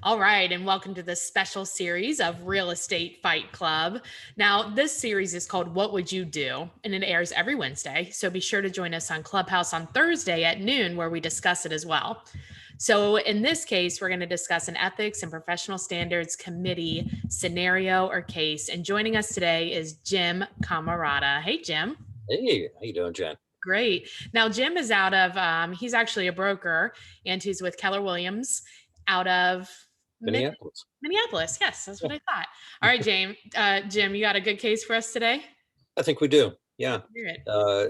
All right, and welcome to this special series of Real Estate Fight Club. Now, this series is called What Would You Do? And it airs every Wednesday. So be sure to join us on Clubhouse on Thursday at noon, where we discuss it as well. So, in this case, we're going to discuss an ethics and professional standards committee scenario or case. And joining us today is Jim Camarata. Hey, Jim. Hey, how you doing, Jen? Great. Now, Jim is out of, he's actually a broker and he's with Keller Williams out of Minneapolis. Minneapolis. Yes, that's Yeah, what I thought. All right, Jim, you got a good case for us today? I think we do. Yeah. Hear it.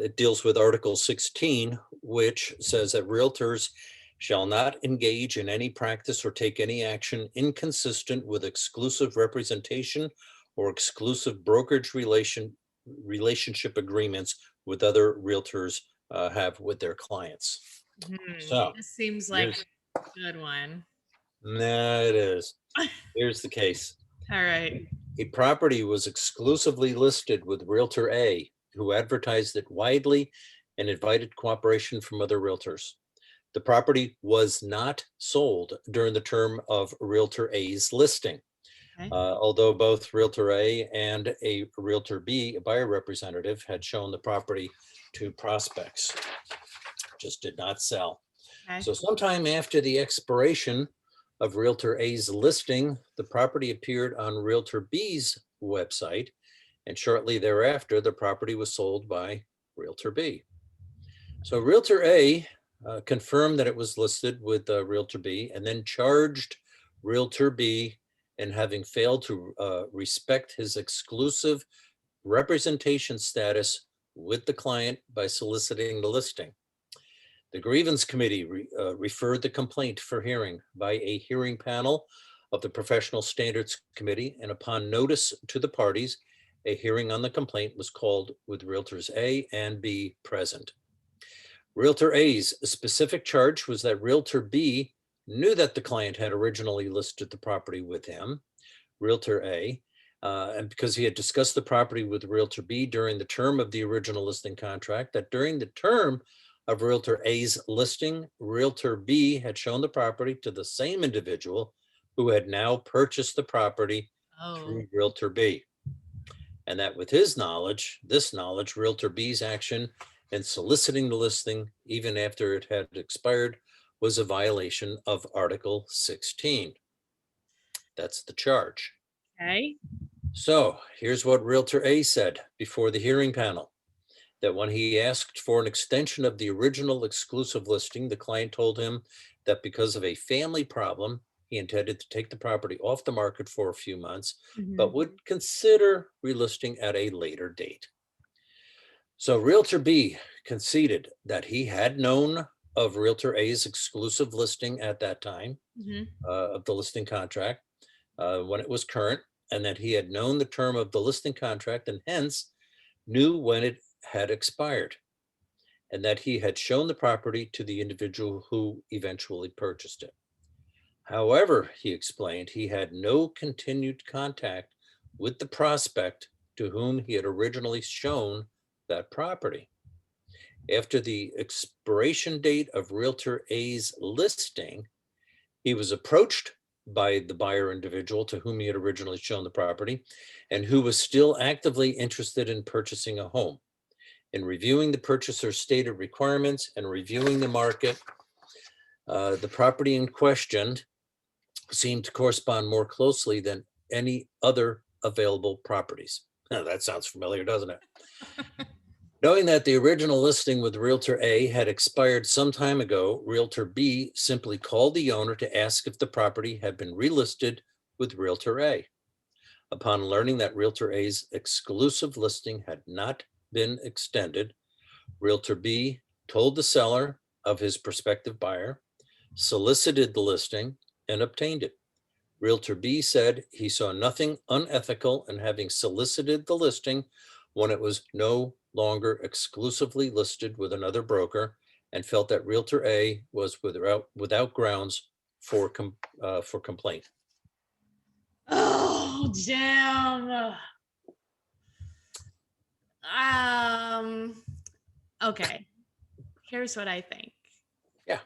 It deals with Article 16, which says that realtors shall not engage in any practice or take any action inconsistent with exclusive representation or exclusive brokerage relationship agreements with other realtors have with their clients. So This seems like here's, a good one. nah, it is. Here's the case. All right. A property was exclusively listed with Realtor A, who advertised it widely and invited cooperation from other realtors. The property was not sold during the term of Realtor A's listing, Okay. although both Realtor A and a Realtor B, a buyer representative, had shown the property to prospects. Just did not sell. Okay. So sometime after the expiration of Realtor A's listing, the property appeared on Realtor B's website, and shortly thereafter, the property was sold by Realtor B. So Realtor A confirmed that it was listed with Realtor B and then charged Realtor B in having failed to respect his exclusive representation status with the client by soliciting the listing. The grievance committee referred the complaint for hearing by a hearing panel of the Professional Standards Committee, and upon notice to the parties, a hearing on the complaint was called with Realtors A and B present. Realtor A's specific charge was that Realtor B knew that the client had originally listed the property with him, Realtor A, and because he had discussed the property with Realtor B during the term of the original listing contract, that during the term of Realtor A's listing, Realtor B had shown the property to the same individual who had now purchased the property Oh, through Realtor B. And that with his knowledge, Realtor B's action in soliciting the listing, even after it had expired, was a violation of Article 16. That's the charge. okay. So here's what Realtor A said before the hearing panel. That when he asked for an extension of the original exclusive listing, the client told him that because of a family problem, he intended to take the property off the market for a few months, but Mhm. would consider relisting at a later date. So Realtor B conceded that he had known of Realtor A's exclusive listing at that time Mhm. of the listing contract when it was current, and that he had known the term of the listing contract and hence knew when it had expired, and that he had shown the property to the individual who eventually purchased it. However, he explained he had no continued contact with the prospect to whom he had originally shown that property. After the expiration date of Realtor A's listing, he was approached by the buyer individual to whom he had originally shown the property and who was still actively interested in purchasing a home. In reviewing the purchaser's stated requirements and reviewing the market, the property in question seemed to correspond more closely than any other available properties. Now, that sounds familiar, doesn't it? Knowing that the original listing with Realtor A had expired some time ago, Realtor B simply called the owner to ask if the property had been relisted with Realtor A. Upon learning that Realtor A's exclusive listing had not been extended, Realtor B told the seller of his prospective buyer, solicited the listing, and obtained it. Realtor B said he saw nothing unethical in having solicited the listing when it was no longer exclusively listed with another broker, and felt that Realtor A was without grounds for complaint. Oh, Jim. Um, okay. Here's what I think. Yeah.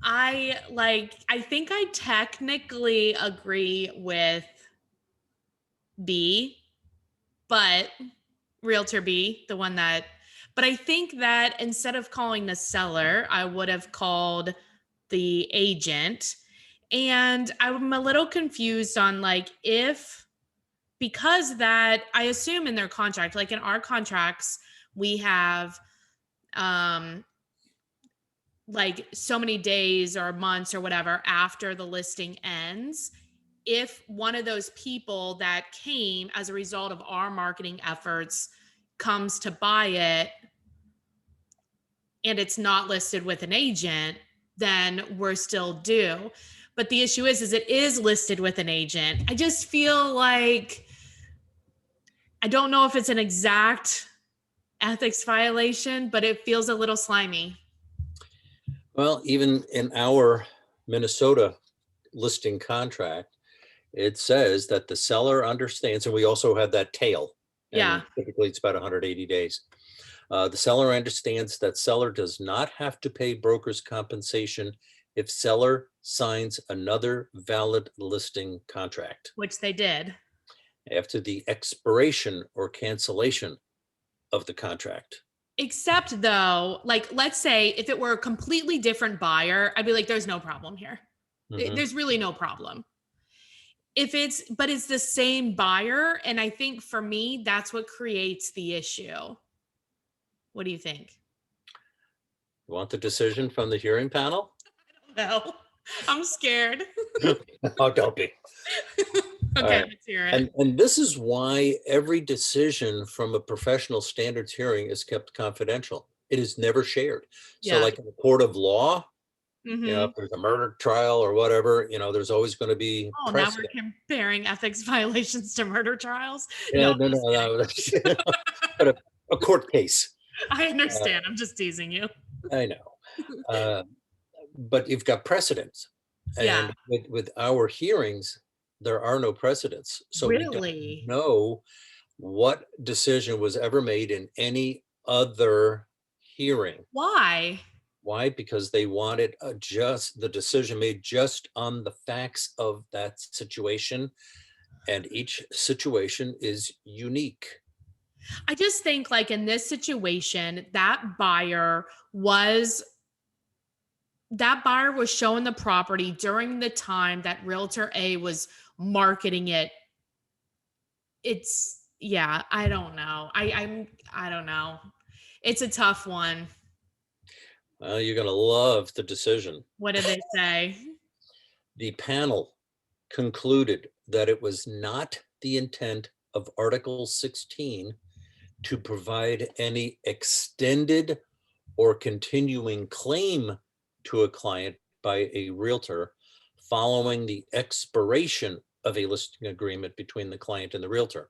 I think I technically agree with B, but realtor B, the one that, but I think that instead of calling the seller, I would have called the agent. And I'm a little confused on like if, because that I assume in their contract, like in our contracts, we have um like so many days or months or whatever after the listing ends. If one of those people that came as a result of our marketing efforts comes to buy it and it's not listed with an agent, then we're still due. But the issue is it is listed with an agent. I just feel like I don't know if it's an exact ethics violation, but it feels a little slimy. Well, even in our Minnesota listing contract, it says that the seller understands, and we also have that tail, and Yeah, typically it's about 180 days. The seller understands that seller does not have to pay broker's compensation if seller signs another valid listing contract which they did. after the expiration or cancellation of the contract. Except though, like let's say if it were a completely different buyer, I'd be like, there's no problem here. Mhm. There's really no problem. If it's, but it's the same buyer. And I think for me, that's what creates the issue. What do you think? You want the decision from the hearing panel? No, I'm scared. Oh, don't be. All Okay, right. let's hear it. And this is why every decision from a professional standards hearing is kept confidential. It is never shared. So Yeah. like in a court of law, if Hmm. there's a murder trial or whatever, there's always going to be Oh, now we're precedent. comparing ethics violations to murder trials. No, Yeah, I'm no, no, just no. But a court case, kidding. I uh, understand. I'm just teasing you. I know. Uh, but you've got precedents. Yeah. And with our hearings, there are no precedents. So we don't Really? know what decision was ever made in any other hearing. Why? Why? Because they wanted just the decision made just on the facts of that situation. And each situation is unique. I just think like in this situation, that buyer was showing the property during the time that realtor A was marketing it. It's yeah, I don't know. I don't know. It's a tough one. Well, you're going to love the decision. What did they say? The panel concluded that it was not the intent of Article 16 to provide any extended or continuing claim to a client by a realtor following the expiration of a listing agreement between the client and the realtor.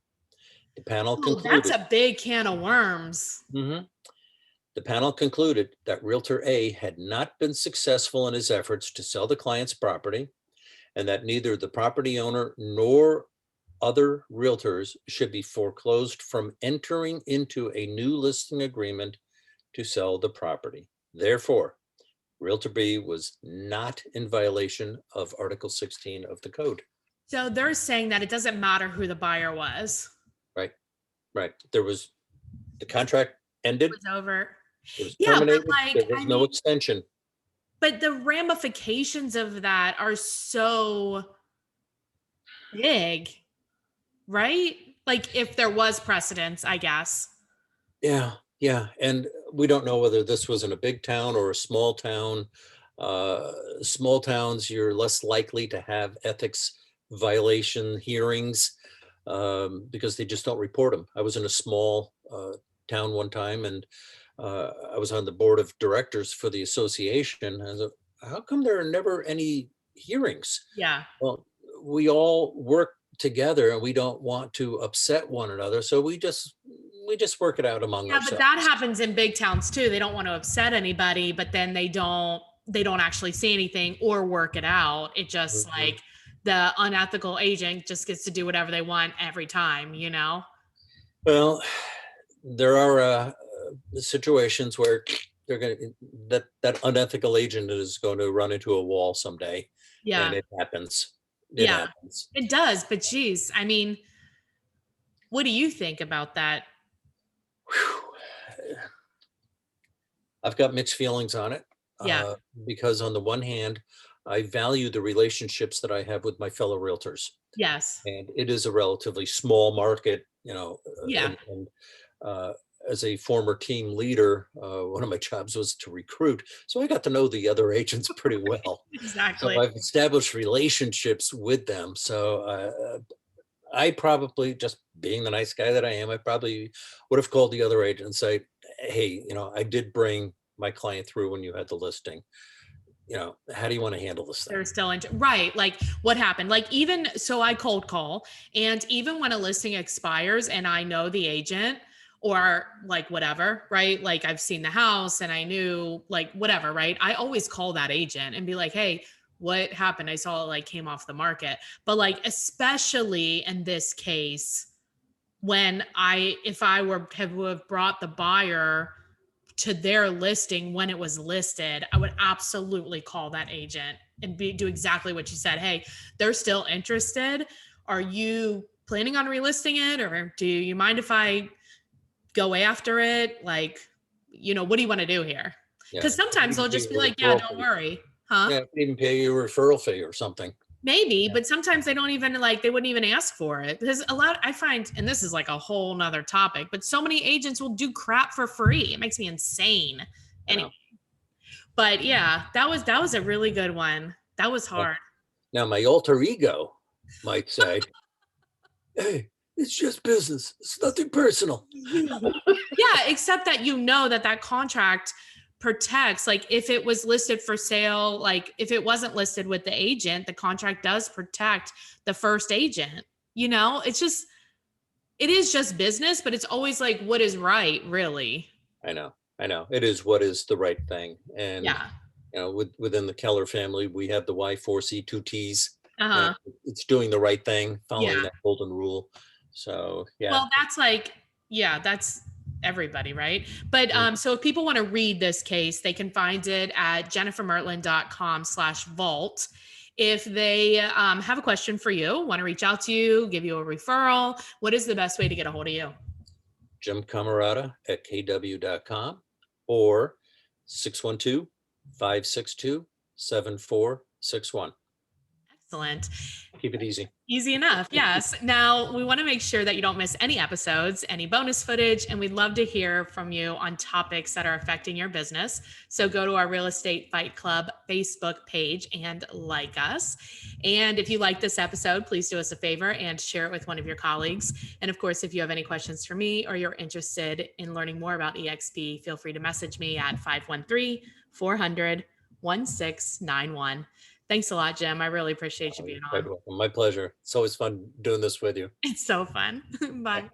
The panel Oh, that's concluded, a big can of worms. Mhm. The panel concluded that realtor A had not been successful in his efforts to sell the client's property and that neither the property owner nor other realtors should be foreclosed from entering into a new listing agreement to sell the property. Therefore, Realtor B was not in violation of Article 16 of the code. So they're saying that it doesn't matter who the buyer was. Right, right. The contract It ended, was over. it was Yeah, but terminated, there like, was I no mean, extension. but the ramifications of that are so big, right? Like if there was precedence, I guess. Yeah, yeah. And we don't know whether this was in a big town or a small town. Small towns, you're less likely to have ethics violation hearings because they just don't report them. I was in a small town one time, and I was on the board of directors for the association. And I was like, how come there are never any hearings? Yeah. Well, we all work together and we don't want to upset one another, so we just work it out among Yeah, but that ourselves. happens in big towns too. They don't want to upset anybody, but then they don't actually say anything or work it out. It just Mhm. like the unethical agent just gets to do whatever they want every time, you know? Well, there are situations where they're going to, that unethical agent is going to run into a wall someday, and Yeah. it happens. It Yeah. happens. It does, but geez, I mean, what do you think about that? Whew. I've got mixed feelings on it, Yeah. uh, because on the one hand, I value the relationships that I have with my fellow realtors, Yes. and it is a relatively small market, Yeah. and uh, as a former team leader, one of my jobs was to recruit, so I got to know the other agents pretty well. So Exactly. I've established relationships with them. So I probably, just being the nice guy that I am, I probably would have called the other agent and say, "Hey, I did bring my client through when you had the listing. How do you want to handle this thing?" They're still in, right? Like what happened? Like even so, I cold call, and even when a listing expires and I know the agent or like whatever, right? Like I've seen the house and I knew like whatever, right? I always call that agent and be like, hey, what happened? I saw it like came off the market. But like, especially in this case, when if I would have brought the buyer to their listing when it was listed, I would absolutely call that agent and do exactly what you said. Hey, they're still interested. Are you planning on relisting it, or do you mind if I go after it? Like, what do you want to do here? Yeah, Because sometimes they'll just be a like, yeah, referral don't fee. worry. Huh? Yeah, even pay you a referral fee or something. Maybe, Yeah, but sometimes they don't even like, they wouldn't even ask for it because a lot, I find, and this is like a whole nother topic, but so many agents will do crap for free. It makes me insane. I Anyway, know. but yeah, that was a really good one. That was Yeah. hard. Now my alter ego might say, "Hey, it's just business. It's nothing personal." Yeah, except that that contract protects, like if it was listed for sale, like if it wasn't listed with the agent, the contract does protect the first agent. It's just, it is just business, but it's always like what is right, really. I know. I know. It is what is the right thing. And, Yeah. within the Keller family, we have the Y4C2Ts. Uh-huh. It's doing the right thing, following Yeah. that golden rule. So, yeah. Well, that's like, yeah, that's everybody, right? But Mm. so if people want to read this case, they can find it at jennifermertlin.com/vault. If they have a question for you, want to reach out to you, give you a referral, what is the best way to get a hold of you? Jimcamarata at kw.com or 612-562-7461. Excellent. Keep it easy. Easy enough. Yes. Now, we want to make sure that you don't miss any episodes, any bonus footage, and we'd love to hear from you on topics that are affecting your business. So go to our Real Estate Fight Club Facebook page and like us. And if you like this episode, please do us a favor and share it with one of your colleagues. And of course, if you have any questions for me or you're interested in learning more about EXP, feel free to message me at 513-400-1691. Thanks a lot, Jim. I really appreciate you You're being quite on. welcome. My pleasure. It's always fun doing this with you. It's so fun. Bye.